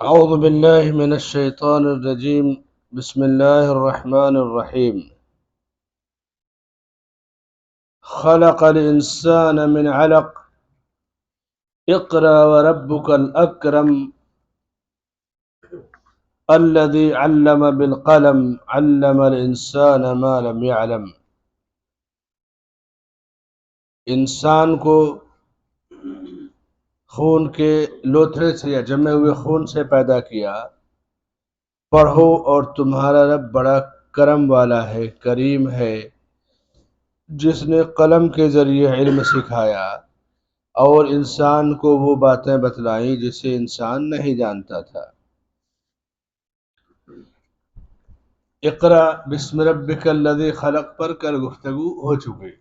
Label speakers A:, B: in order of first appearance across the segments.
A: أعوذ بالله من الشيطان الرجيم. بسم الله الرحمن الرحيم. خلق الإنسان من علق. اقرأ وربك الأكرم الذي علم بالقلم علم الإنسان ما لم يعلم. انسان کو خون کے لوتھڑے سے یا جمے ہوئے خون سے پیدا کیا. پڑھو اور تمہارا رب بڑا کرم والا ہے، کریم ہے، جس نے قلم کے ذریعے علم سکھایا اور انسان کو وہ باتیں بتلائیں جسے انسان نہیں جانتا تھا. اقرا بسم ربک الذی خلق پر کل گفتگو ہو چکی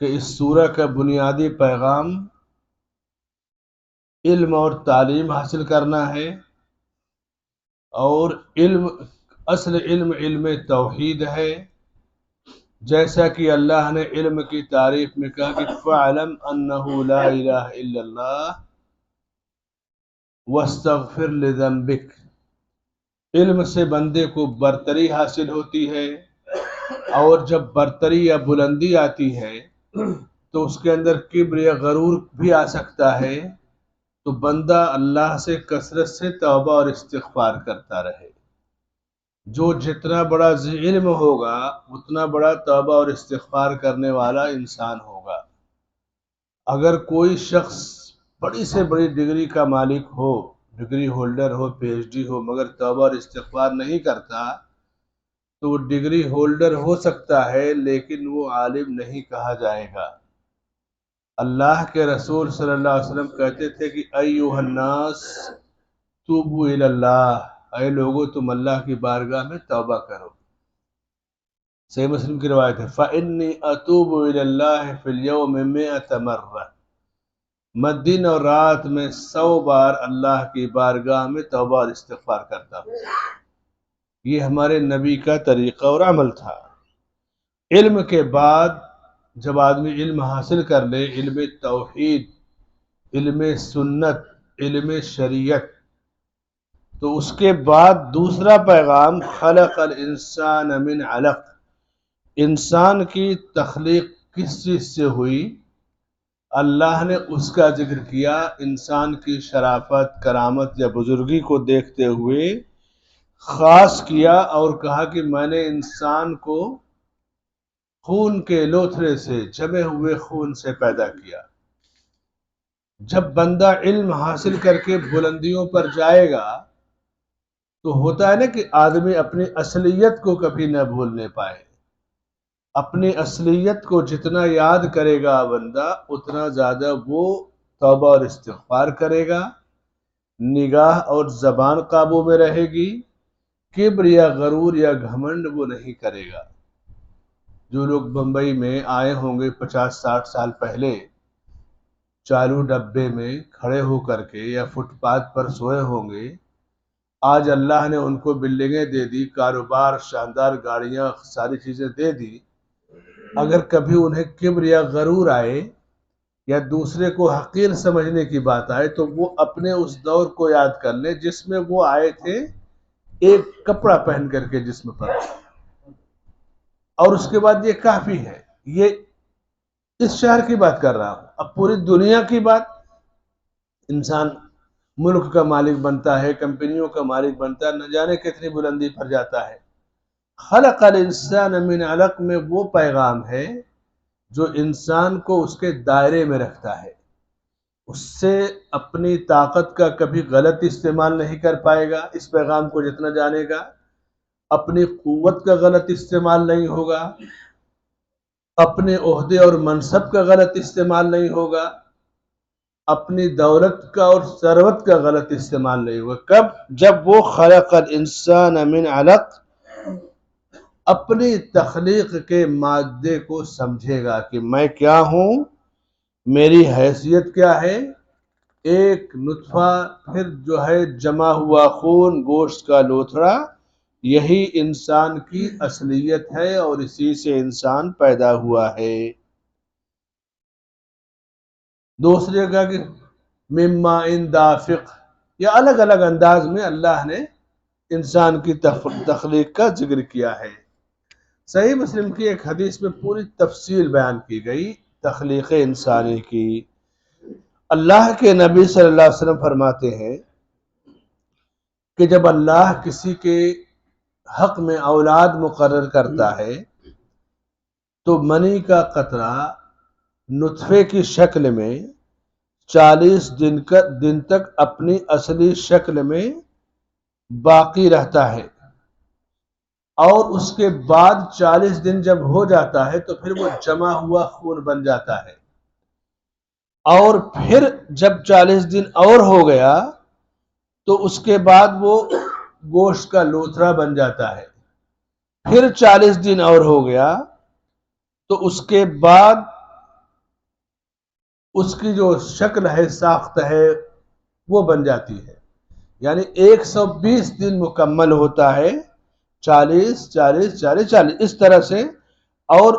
A: کہ اس سورہ کا بنیادی پیغام علم اور تعلیم حاصل کرنا ہے، اور اصل علم توحید ہے. جیسا کہ اللہ نے علم کی تعریف میں کہا کہ فَاعْلَمْ أَنَّهُ لَا إِلَهَ إِلَّا اللَّهُ وَاسْتَغْفِرْ لِذَنبِكَ. علم سے بندے کو برتری حاصل ہوتی ہے، اور جب برتری یا بلندی آتی ہے تو اس کے اندر کبر یا غرور بھی آ سکتا ہے. تو بندہ اللہ سے کثرت سے توبہ اور استغفار کرتا رہے. جو جتنا بڑا ذی علم ہوگا اتنا بڑا توبہ اور استغفار کرنے والا انسان ہوگا. اگر کوئی شخص بڑی سے بڑی ڈگری کا مالک ہو، ڈگری ہولڈر ہو، پی ایچ ڈی ہو، مگر توبہ اور استغفار نہیں کرتا تو وہ ڈگری ہولڈر ہو سکتا ہے لیکن وہ عالم نہیں کہا جائے گا. اللہ کے رسول صلی اللہ علیہ وسلم کہتے تھے کہ ایھا الناس توبوا الی اللہ، اے لوگو تم اللہ کی بارگاہ میں توبہ کرو. صحیح مسلم کی روایت ہے فإنی اتوب الی اللہ فی اليوم 100 مرہ، میں دن اور رات میں 100 بار اللہ کی بارگاہ میں توبہ اور استغفار کرتا ہوں. یہ ہمارے نبی کا طریقہ اور عمل تھا. علم کے بعد جب آدمی علم حاصل کر لے، علم توحید، علم سنت، علم شریعت، تو اس کے بعد دوسرا پیغام خلق الانسان من علق. انسان کی تخلیق کس چیز سے ہوئی؟ اللہ نے اس کا ذکر کیا. انسان کی شرافت، کرامت یا بزرگی کو دیکھتے ہوئے خاص کیا اور کہا کہ میں نے انسان کو خون کے لوتھڑے سے، جمے ہوئے خون سے پیدا کیا. جب بندہ علم حاصل کر کے بلندیوں پر جائے گا تو ہوتا ہے نا کہ آدمی اپنی اصلیت کو کبھی نہ بھولنے پائے. اپنی اصلیت کو جتنا یاد کرے گا بندہ اتنا زیادہ وہ توبہ اور استغفار کرے گا. نگاہ اور زبان قابو میں رہے گی. کبر یا غرور یا گھمنڈ وہ نہیں کرے گا. جو لوگ بمبئی میں آئے ہوں گے 50-60 سال پہلے، چالو ڈبے میں کھڑے ہو کر کے یا فٹ پاتھ پر سوئے ہوں گے، آج اللہ نے ان کو بلڈنگیں دے دی، کاروبار، شاندار گاڑیاں، ساری چیزیں دے دی. اگر کبھی انہیں کبر یا غرور آئے یا دوسرے کو حقیر سمجھنے کی بات آئے تو وہ اپنے اس دور کو یاد کر لیں جس میں وہ آئے تھے ایک کپڑا پہن کر کے جسم پر، اور اس کے بعد یہ کافی ہے. یہ اس شہر کی بات کر رہا ہوں. اب پوری دنیا کی بات، انسان ملک کا مالک بنتا ہے، کمپنیوں کا مالک بنتا ہے، نہ جانے کتنی بلندی پر جاتا ہے. خلق الانسان من علق میں وہ پیغام ہے جو انسان کو اس کے دائرے میں رکھتا ہے. اس سے اپنی طاقت کا کبھی غلط استعمال نہیں کر پائے گا. اس پیغام کو جتنا جانے گا اپنی قوت کا غلط استعمال نہیں ہوگا، اپنے عہدے اور منصب کا غلط استعمال نہیں ہوگا، اپنی دولت کا اور ثروت کا غلط استعمال نہیں ہوگا. کب؟ جب وہ خلق الانسان من علق اپنی تخلیق کے مادے کو سمجھے گا کہ میں کیا ہوں، میری حیثیت کیا ہے. ایک نطفہ، پھر جو ہے جمع ہوا خون، گوشت کا لوتھڑا، یہی انسان کی اصلیت ہے اور اسی سے انسان پیدا ہوا ہے. دوسرے کا کہ مما ان دافق، یا الگ الگ انداز میں اللہ نے انسان کی تخلیق کا ذکر کیا ہے۔ صحیح مسلم کی ایک حدیث میں پوری تفصیل بیان کی گئی تخلیق انسانی کی۔ اللہ کے نبی صلی اللہ علیہ وسلم فرماتے ہیں کہ جب اللہ کسی کے حق میں اولاد مقرر کرتا ہے تو منی کا قطرہ نطفے کی شکل میں 40 دن تک اپنی اصلی شکل میں باقی رہتا ہے، اور اس کے بعد 40 دن جب ہو جاتا ہے تو پھر وہ جمع ہوا خون بن جاتا ہے، اور پھر جب 40 دن اور ہو گیا تو اس کے بعد وہ گوشت کا لوتھڑا بن جاتا ہے، پھر 40 دن اور ہو گیا تو اس کے بعد اس کی جو شکل ہے، ساخت ہے، وہ بن جاتی ہے۔ یعنی 120 دن مکمل ہوتا ہے، 40 40 40 40 اس طرح سے، اور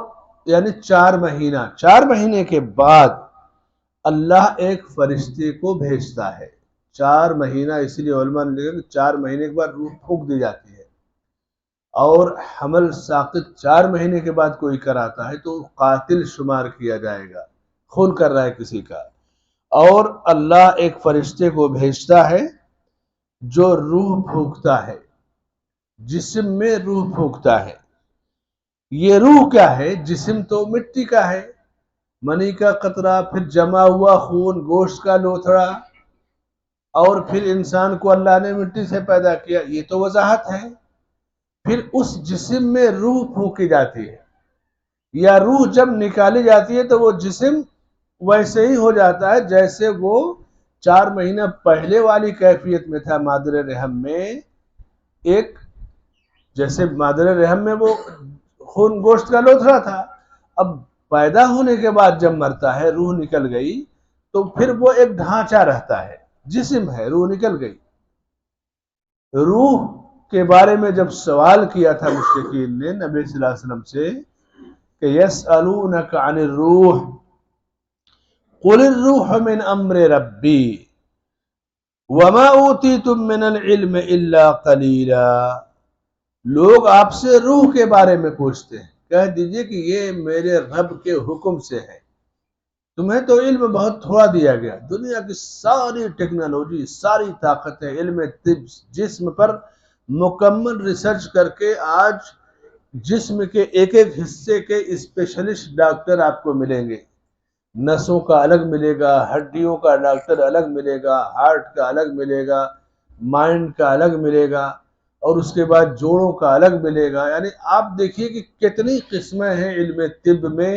A: یعنی 4 مہینے کے بعد اللہ ایک فرشتے کو بھیجتا ہے۔ 4 مہینہ اس لیے علماء نے لکھا کہ 4 مہینے کے بعد روح پھونک دی جاتی ہے، اور حمل ساقط 4 مہینے کے بعد کوئی کراتا ہے تو قاتل شمار کیا جائے گا، خون کر رہا ہے کسی کا، اور اللہ ایک فرشتے کو بھیجتا ہے جو روح پھونکتا ہے، جسم میں روح پھونکتا ہے۔ یہ روح کیا ہے؟ جسم تو مٹی کا ہے، منی کا قطرہ، پھر جمع ہوا خون، گوشت کا لوتھڑا، اور پھر انسان کو اللہ نے مٹی سے پیدا کیا، یہ تو وضاحت ہے۔ پھر اس جسم میں روح پھونکی جاتی ہے، یا روح جب نکالی جاتی ہے تو وہ جسم ویسے ہی ہو جاتا ہے جیسے وہ 4 مہینہ پہلے والی کیفیت میں تھا مادر رحم میں۔ ایک جیسے مادر رحم میں وہ خون گوشت کا لوتھڑا تھا، اب پیدا ہونے کے بعد جب مرتا ہے، روح نکل گئی تو پھر وہ ایک ڈھانچہ رہتا ہے، جسم ہے، روح نکل گئی۔ روح کے بارے میں جب سوال کیا تھا مشرکین نے نبی صلی اللہ علیہ وسلم سے کہ یسألونک عن الروح قل الروح من امر ربی وما اوتیتم من العلم الا قلیلا، لوگ آپ سے روح کے بارے میں پوچھتے ہیں، کہہ دیجئے کہ یہ میرے رب کے حکم سے ہے، تمہیں تو علم بہت تھوڑا دیا گیا، دنیا کی ساری ٹیکنالوجی، ساری طاقتیں، علم طب، جسم پر مکمل ریسرچ کر کے آج جسم کے ایک ایک حصے کے اسپیشلسٹ ڈاکٹر آپ کو ملیں گے، نسوں کا الگ ملے گا، ہڈیوں کا ڈاکٹر الگ ملے گا، ہارٹ کا الگ ملے گا، مائنڈ کا الگ ملے گا، اور اس کے بعد جوڑوں کا الگ ملے گا۔ یعنی آپ دیکھیے کہ کتنی قسمیں ہیں علم طب میں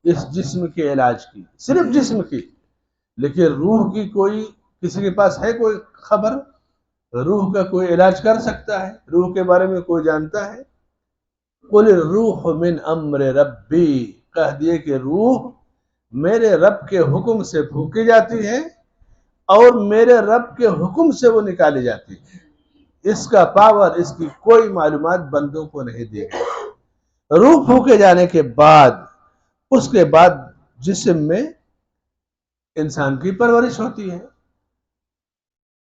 A: اس جسم کے علاج کی، صرف جسم کی، لیکن روح کی کوئی کسی کے پاس ہے کوئی خبر؟ روح کا کوئی علاج کر سکتا ہے؟ روح کے بارے میں کوئی جانتا ہے؟ قل الروح من امر ربی، کہہ دیے کہ روح میرے رب کے حکم سے پھونکی جاتی ہے اور میرے رب کے حکم سے وہ نکالی جاتی ہے، اس کا پاور، اس کی کوئی معلومات بندوں کو نہیں دی گئی۔ روح پھونکے جانے کے بعد اس کے بعد جسم میں انسان کی پرورش ہوتی ہے۔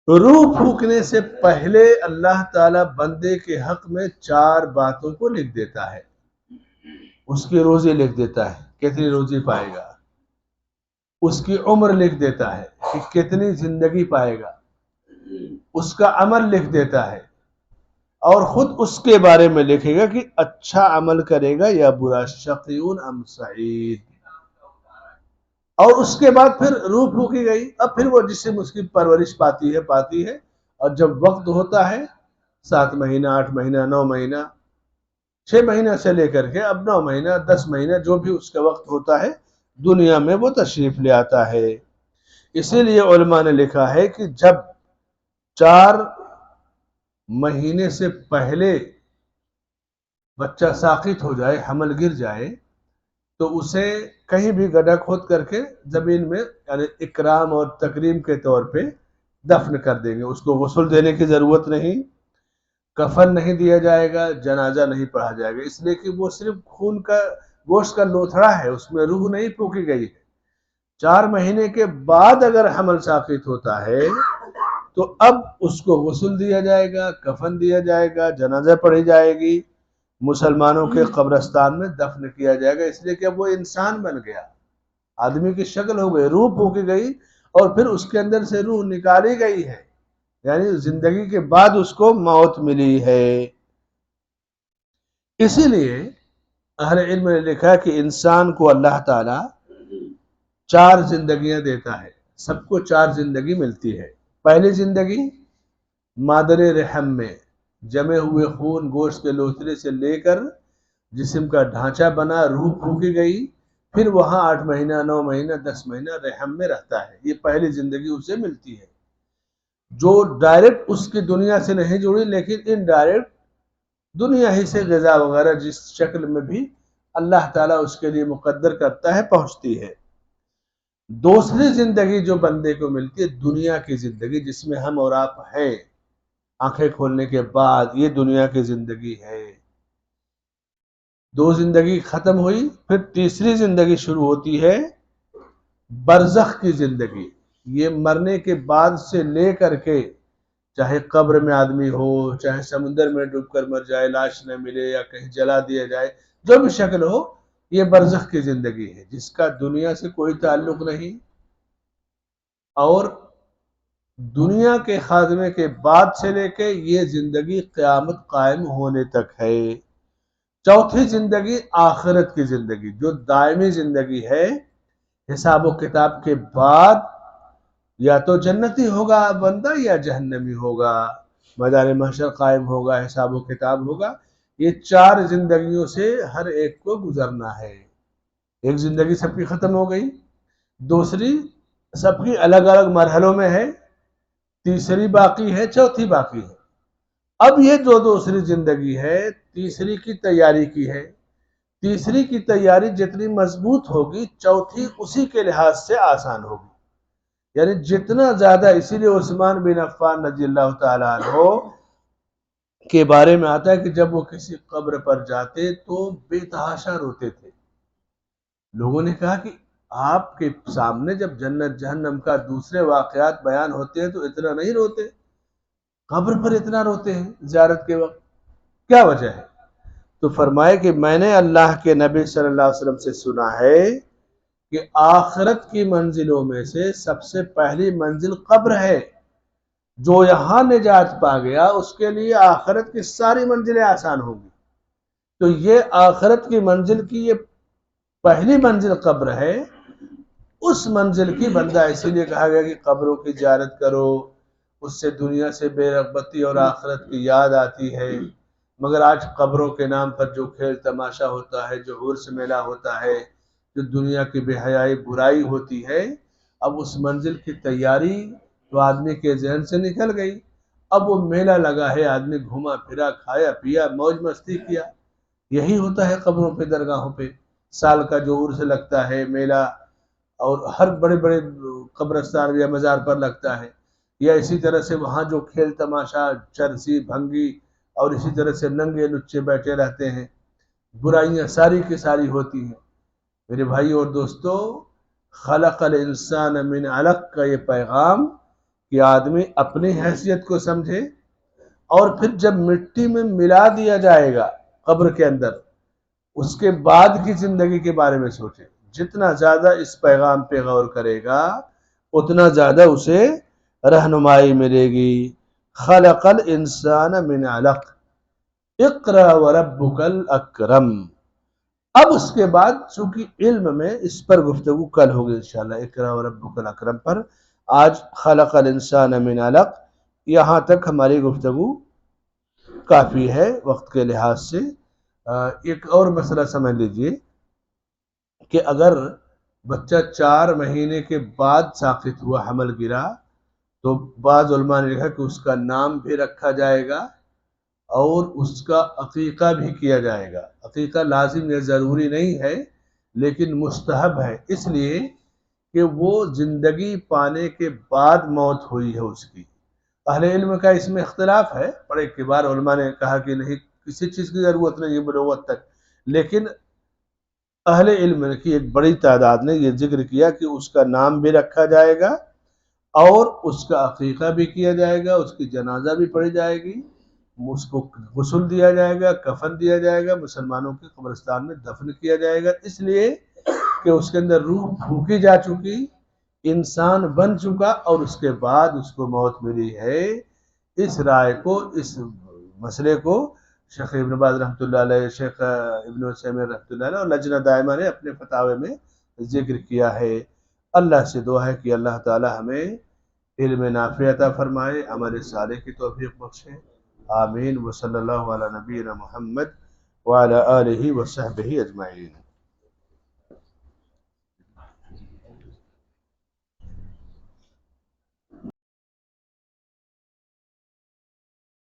A: روح پھونکنے سے پہلے اللہ تعالی بندے کے حق میں 4 باتوں کو لکھ دیتا ہے، اس کی روزی لکھ دیتا ہے، کتنی روزی پائے گا، اس کی عمر لکھ دیتا ہے کہ کتنی زندگی پائے گا، اس کا عمل لکھ دیتا ہے، اور خود اس کے بارے میں لکھے گا کہ اچھا عمل کرے گا یا برا، شقیون ام سعید۔ اور اس کے بعد پھر روح پھونکی گئی، اب پھر وہ جسم اس کی پرورش پاتی ہے، اور جب وقت ہوتا ہے 7 مہینہ 8 مہینہ 9 مہینہ 6 مہینہ سے لے کر کے اب 9 مہینہ 10 مہینہ جو بھی اس کا وقت ہوتا ہے، دنیا میں وہ تشریف لے آتا ہے۔ اسی لیے علماء نے لکھا ہے کہ جب 4 مہینے سے پہلے بچہ ساقط ہو جائے، حمل گر جائے، تو اسے کہیں بھی گڈھا کھود کر کے زمین میں یعنی اکرام اور تکریم کے طور پہ دفن کر دیں گے، اس کو غسل دینے کی ضرورت نہیں، کفن نہیں دیا جائے گا، جنازہ نہیں پڑھا جائے گا، اس لیے کہ وہ صرف خون کا گوشت کا لوتھڑا ہے، اس میں روح نہیں پھونکی گئی ہے۔ 4 مہینے کے بعد اگر حمل ساقط ہوتا ہے تو اب اس کو غسل دیا جائے گا، کفن دیا جائے گا، جنازہ پڑھی جائے گی، مسلمانوں کے قبرستان میں دفن کیا جائے گا، اس لیے کہ اب وہ انسان بن گیا، آدمی کی شکل ہو گئی، روح پھونکی گئی، اور پھر اس کے اندر سے روح نکالی گئی ہے، یعنی زندگی کے بعد اس کو موت ملی ہے۔ اسی لیے اہل علم نے لکھا کہ انسان کو اللہ تعالی 4 زندگیاں دیتا ہے، سب کو 4 زندگی ملتی ہے۔ پہلی زندگی مادر رحم میں جمے ہوئے خون گوشت کے لوتھڑے سے لے کر جسم کا ڈھانچہ بنا، روح پھونکی گئی، پھر وہاں 8 مہینہ 9 مہینہ 10 مہینہ رحم میں رہتا ہے، یہ پہلی زندگی اسے ملتی ہے، جو ڈائریکٹ اس کی دنیا سے نہیں جڑی لیکن انڈائریکٹ دنیا ہی سے غذا وغیرہ جس شکل میں بھی اللہ تعالیٰ اس کے لیے مقدر کرتا ہے پہنچتی ہے۔ دوسری زندگی جو بندے کو ملتی ہے دنیا کی زندگی، جس میں ہم اور آپ ہیں، آنکھیں کھولنے کے بعد یہ دنیا کی زندگی ہے۔ 2 زندگی ختم ہوئی، پھر تیسری زندگی شروع ہوتی ہے برزخ کی زندگی، یہ مرنے کے بعد سے لے کر کے، چاہے قبر میں آدمی ہو، چاہے سمندر میں ڈوب کر مر جائے، لاش نہ ملے یا کہیں جلا دیا جائے، جو بھی شکل ہو، یہ برزخ کی زندگی ہے جس کا دنیا سے کوئی تعلق نہیں، اور دنیا کے خاتمے کے بعد سے لے کے یہ زندگی قیامت قائم ہونے تک ہے۔ چوتھی زندگی آخرت کی زندگی، جو دائمی زندگی ہے، حساب و کتاب کے بعد یا تو جنتی ہوگا بندہ یا جہنمی ہوگا، میدان محشر قائم ہوگا، حساب و کتاب ہوگا، یہ 4 زندگیوں سے ہر ایک کو گزرنا ہے۔ ایک زندگی سب کی ختم ہو گئی، دوسری سب کی الگ الگ مرحلوں میں ہے، تیسری باقی ہے، چوتھی باقی ہے۔ اب یہ جو دوسری زندگی ہے تیسری کی تیاری کی ہے، تیسری کی تیاری جتنی مضبوط ہوگی چوتھی اسی کے لحاظ سے آسان ہوگی، یعنی جتنا زیادہ، اسی لیے عثمان بن عفان رضی اللہ تعالیٰ عنہ کے بارے میں آتا ہے کہ جب وہ کسی قبر پر جاتے تو بے تحاشا روتے تھے۔ لوگوں نے کہا کہ آپ کے سامنے جب جنت جہنم کا دوسرے واقعات بیان ہوتے ہیں تو اتنا نہیں روتے، قبر پر اتنا روتے ہیں زیارت کے وقت، کیا وجہ ہے؟ تو فرمائے کہ میں نے اللہ کے نبی صلی اللہ علیہ وسلم سے سنا ہے کہ آخرت کی منزلوں میں سے سب سے پہلی منزل قبر ہے، جو یہاں نجات پا گیا اس کے لیے آخرت کی ساری منزلیں آسان ہوں گی۔ تو یہ آخرت کی منزل کی یہ پہلی منزل قبر ہے، اس منزل کی بندہ اسی لیے کہا گیا کہ قبروں کی زیارت کرو، اس سے دنیا سے بے رغبتی اور آخرت کی یاد آتی ہے۔ مگر آج قبروں کے نام پر جو کھیل تماشا ہوتا ہے، جو عرس میلہ ہوتا ہے، جو دنیا کی بے حیائی برائی ہوتی ہے، اب اس منزل کی تیاری تو آدمی کے ذہن سے نکل گئی۔ اب وہ میلہ لگا ہے، آدمی گھوما پھرا، کھایا پیا، موج مستی کیا، یہی ہوتا ہے قبروں پہ، درگاہوں پہ سال کا جو عرس لگتا ہے، میلہ، اور ہر بڑے بڑے قبرستان یا مزار پر لگتا ہے، یا اسی طرح سے وہاں جو کھیل تماشا، چرسی بھنگی، اور اسی طرح سے ننگے لچے بیٹھے رہتے ہیں، برائیاں ساری کی ساری ہوتی ہیں۔ میرے بھائی اور دوستو، خلق الانسان من علق کا یہ پیغام کہ آدمی اپنی حیثیت کو سمجھے، اور پھر جب مٹی میں ملا دیا جائے گا قبر کے اندر، اس کے بعد کی زندگی کے بارے میں سوچے۔ جتنا زیادہ اس پیغام پہ غور کرے گا اتنا زیادہ اسے رہنمائی ملے گی۔ خلق الانسان من علق اقرأ وربک الاکرم۔ اب اس کے بعد چونکہ علم میں اس پر گفتگو کل ہوگی انشاءاللہ، اقرأ وربک الاکرم پر، آج خلق الانسان من علق، یہاں تک ہماری گفتگو کافی ہے وقت کے لحاظ سے۔ ایک اور مسئلہ سمجھ لیجئے کہ اگر بچہ 4 مہینے کے بعد ساقط ہوا، حمل گرا، تو بعض علماء نے لکھا کہ اس کا نام بھی رکھا جائے گا اور اس کا عقیقہ بھی کیا جائے گا۔ عقیقہ لازم یا ضروری نہیں ہے لیکن مستحب ہے، اس لیے کہ وہ زندگی پانے کے بعد موت ہوئی ہے اس کی۔ اہل علم کا اس میں اختلاف ہے، بڑے کبار علماء نے کہا کہ نہیں، کسی چیز کی ضرورت نہیں ہے بلوغت تک، لیکن اہل علم کی ایک بڑی تعداد نے یہ ذکر کیا کہ اس کا نام بھی رکھا جائے گا اور اس کا عقیقہ بھی کیا جائے گا، اس کی جنازہ بھی پڑھی جائے گی، اس کو غسل دیا جائے گا، کفن دیا جائے گا، مسلمانوں کے قبرستان میں دفن کیا جائے گا، اس لیے کہ اس کے اندر روح پھونکی جا چکی، انسان بن چکا، اور اس کے بعد اس کو موت ملی ہے۔ اس رائے کو، اس مسئلے کو شیخ ابن باز رحمۃ اللہ علیہ، شیخ ابن عثیمین رحمۃ اللہ علیہ اور لجنہ دائمہ نے اپنے فتاوے میں ذکر کیا ہے۔ اللہ سے دعا ہے کہ اللہ تعالی ہمیں علم نافع عطا فرمائے، عمل صالح کی توفیق بخشے، آمین۔ وصلی اللہ علی نبینا محمد وعلی آلہ وصحبہ اجمعین۔